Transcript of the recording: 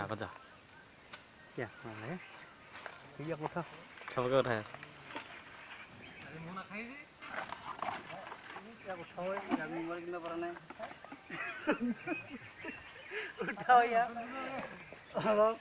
আগত যা Ya, mana? Iya কথা চবকে উঠাই আছে উঠাও ইয়া অলপ